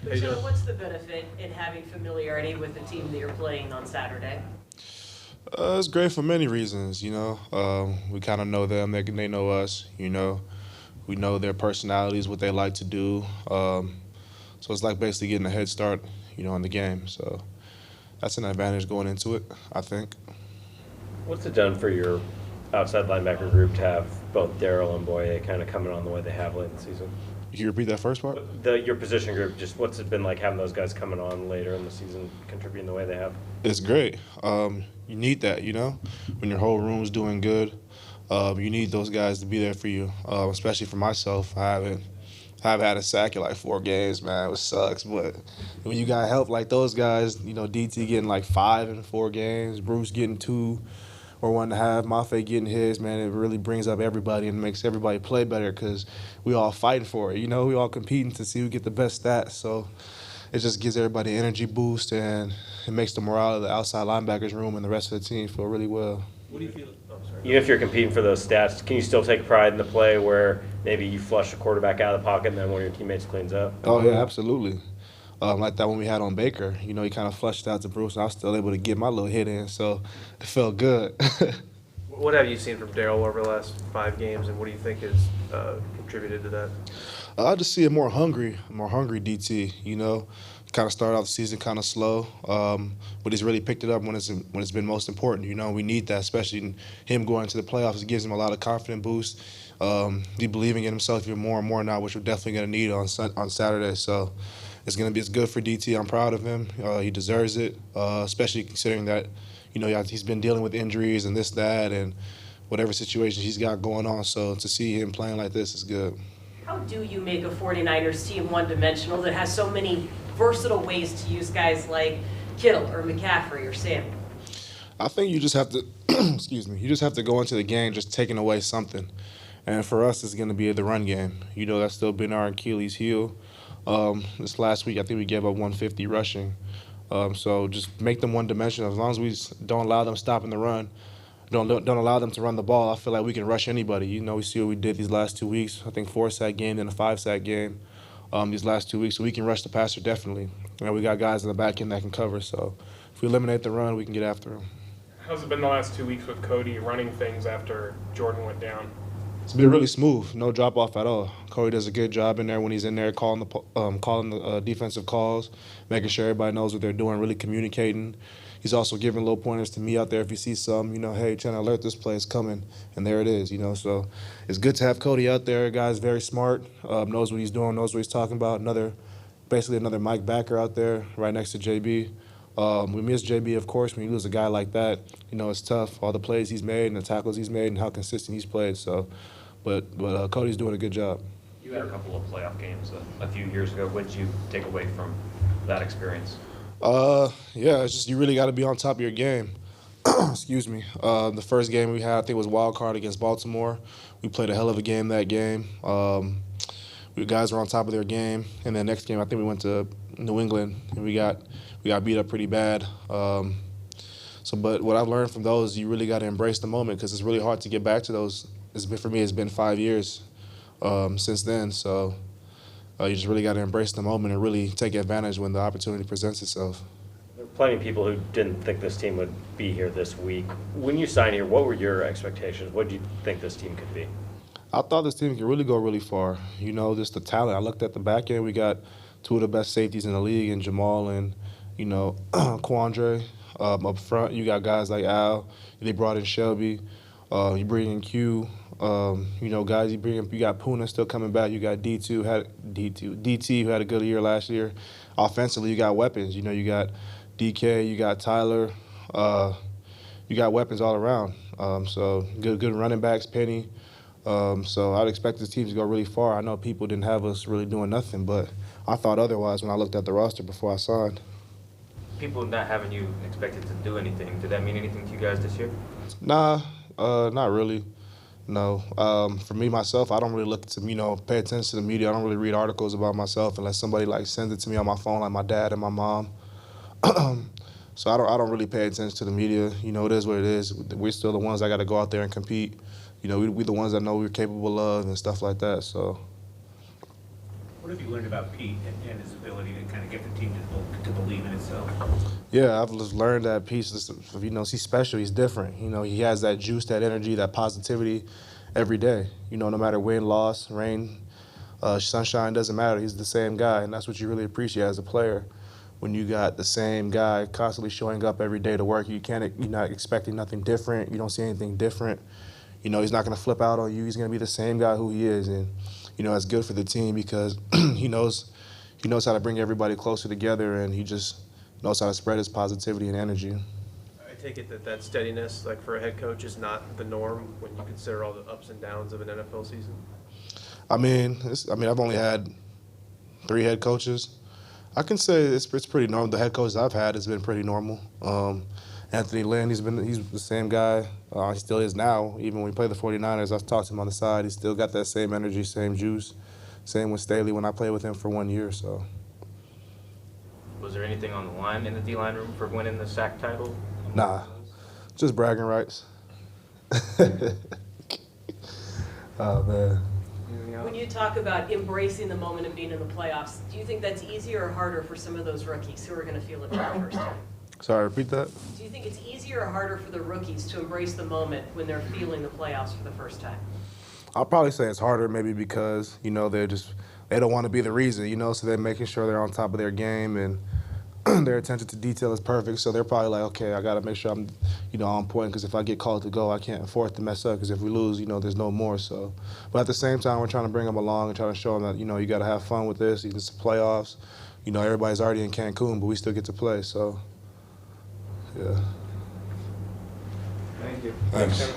Uchenna, what's the benefit in having familiarity with the team that you're playing on Saturday? It's great for many reasons, you know. We kind of know them, they know us, you know. We know their personalities, what they like to do. So it's like basically getting a head start, you know, in the game. So that's an advantage going into it, I think. What's it done for your outside linebacker group to have both Darrell and Boye kind of coming on the way they have late in the season? Can you repeat that first part? Your position group, just what's it been like having those guys coming on later in the season, contributing the way they have? It's great. You need that, you know, when your whole room's doing good. You need those guys to be there for you, especially for myself. I've had a sack in like 4 games, man. It sucks, but when you got help like those guys, you know, DT getting like 5 in 4 games, Bruce getting 2 or 1.5, Mafe getting his, man, it really brings up everybody and makes everybody play better because we all fighting for it. You know, we all competing to see who get the best stats. So it just gives everybody an energy boost and it makes the morale of the outside linebackers room and the rest of the team feel really well. What do you feel? Oh, sorry. Even if you're competing for those stats, can you still take pride in the play where maybe you flush a quarterback out of the pocket and then one of your teammates cleans up? Oh, yeah, absolutely. Like that one we had on Baker. You know, he kind of flushed out to Bruce, and I was still able to get my little hit in, so it felt good. What have you seen from Darrell over the last 5 games, and what do you think has contributed to that? I just see a more hungry DT. You know, kind of started off the season kind of slow, but he's really picked it up when it's been most important. You know, we need that, especially in him going into the playoffs. It gives him a lot of confidence boost. He believing in himself even more and more now, which we're definitely going to need on Saturday. So it's good for DT. I'm proud of him. He deserves it, especially considering that, you know, he's been dealing with injuries and this, that, and whatever situations he's got going on. So to see him playing like this is good. How do you make a 49ers team one-dimensional that has so many versatile ways to use guys like Kittle or McCaffrey or Samuel? I think you just have to, excuse me, you just have to go into the game just taking away something. And for us, it's going to be the run game. You know, that's still been our Achilles heel. This last week, I think we gave up 150 rushing. So just make them one-dimensional. As long as we don't allow them stopping the run, don't allow them to run the ball, I feel like we can rush anybody. You know, we see what we did these last 2 weeks. I think 4-sack game and a 5-sack game these last 2 weeks. So we can rush the passer definitely. And we got guys in the back end that can cover. So if we eliminate the run, we can get after them. How's it been the last 2 weeks with Cody running things after Jordan went down? It's been really smooth, no drop off at all. Cody does a good job in there when he's in there calling the defensive calls, making sure everybody knows what they're doing, really communicating. He's also giving little pointers to me out there if you see some, you know, hey, trying to alert this play is coming, and there it is, you know. So it's good to have Cody out there. A guy's very smart, knows what he's doing, knows what he's talking about. Basically another Mike Backer out there right next to JB. We miss JB, of course. When you lose a guy like that, you know, it's tough. All the plays he's made and the tackles he's made and how consistent he's played. So, but Cody's doing a good job. You had a couple of playoff games a few years ago. What did you take away from that experience? Yeah, it's just you really got to be on top of your game. Excuse me. The first game we had, I think, was wild card against Baltimore. We played a hell of a game that game. We guys were on top of their game, and then next game I think we went to New England and we got beat up pretty bad. But what I've learned from those, you really got to embrace the moment because it's really hard to get back to those. For me, it's been 5 years since then. So you just really got to embrace the moment and really take advantage when the opportunity presents itself. There are plenty of people who didn't think this team would be here this week. When you signed here, what were your expectations? What did you think this team could be? I thought this team could really go really far. You know, just the talent. I looked at the back end. We got 2 of the best safeties in the league, and Jamal and, you know, Quandre. Up front, you got guys like Al. They brought in Shelby. You bring in Q. You know, guys, you got Puna still coming back. You got DT, who had a good year last year. Offensively, you got weapons. You know, you got DK, you got Tyler. You got weapons all around. So good running backs, Penny. So I'd expect this team to go really far. I know people didn't have us really doing nothing, but I thought otherwise when I looked at the roster before I signed. People not having you expected to do anything, did that mean anything to you guys this year? Nah, not really. No. For me, myself, I don't really look to, you know, pay attention to the media. I don't really read articles about myself unless somebody, like, sends it to me on my phone, like my dad and my mom. So I don't really pay attention to the media. You know, it is what it is. We're still the ones that got to go out there and compete. You know, we're the ones that know we're capable of and stuff like that, so. What have you learned about Pete and his ability to kind of get the team to believe in itself? Yeah, I've just learned that piece. He's special. He's different. He has that juice, that energy, that positivity every day. No matter win, loss, rain, sunshine, doesn't matter. He's the same guy, and that's what you really appreciate as a player. When you got the same guy constantly showing up every day to work, you're not expecting nothing different. You don't see anything different. He's not going to flip out on you. He's going to be the same guy who he is, and it's good for the team because he knows how to bring everybody closer together, and he just knows how to spread his positivity and energy. I take it that steadiness, like for a head coach, is not the norm when you consider all the ups and downs of an NFL season. I've only had 3 head coaches. I can say it's pretty normal. The head coaches I've had has been pretty normal. Anthony Lynn, he's the same guy. He still is now. Even when we play the 49ers, I've talked to him on the side. He's still got that same energy, same juice. Same with Staley when I played with him for 1 year. So. Was there anything on the line in the D-line room for winning the sack title? Nah, just bragging rights. Oh, man. When you talk about embracing the moment and being in the playoffs, do you think that's easier or harder for some of those rookies who are going to feel it for the first time? Sorry, repeat that? Do you think it's easier or harder for the rookies to embrace the moment when they're feeling the playoffs for the first time? I'll probably say it's harder maybe because, they don't want to be the reason, so they're making sure they're on top of their game and their attention to detail is perfect. So they're probably like, okay, I got to make sure I'm, on point because if I get called to go, I can't afford to mess up because if we lose, there's no more. So, but at the same time, we're trying to bring them along and trying to show them that, you got to have fun with this. It's the playoffs. Everybody's already in Cancun, but we still get to play. So, yeah. Thank you. Thanks.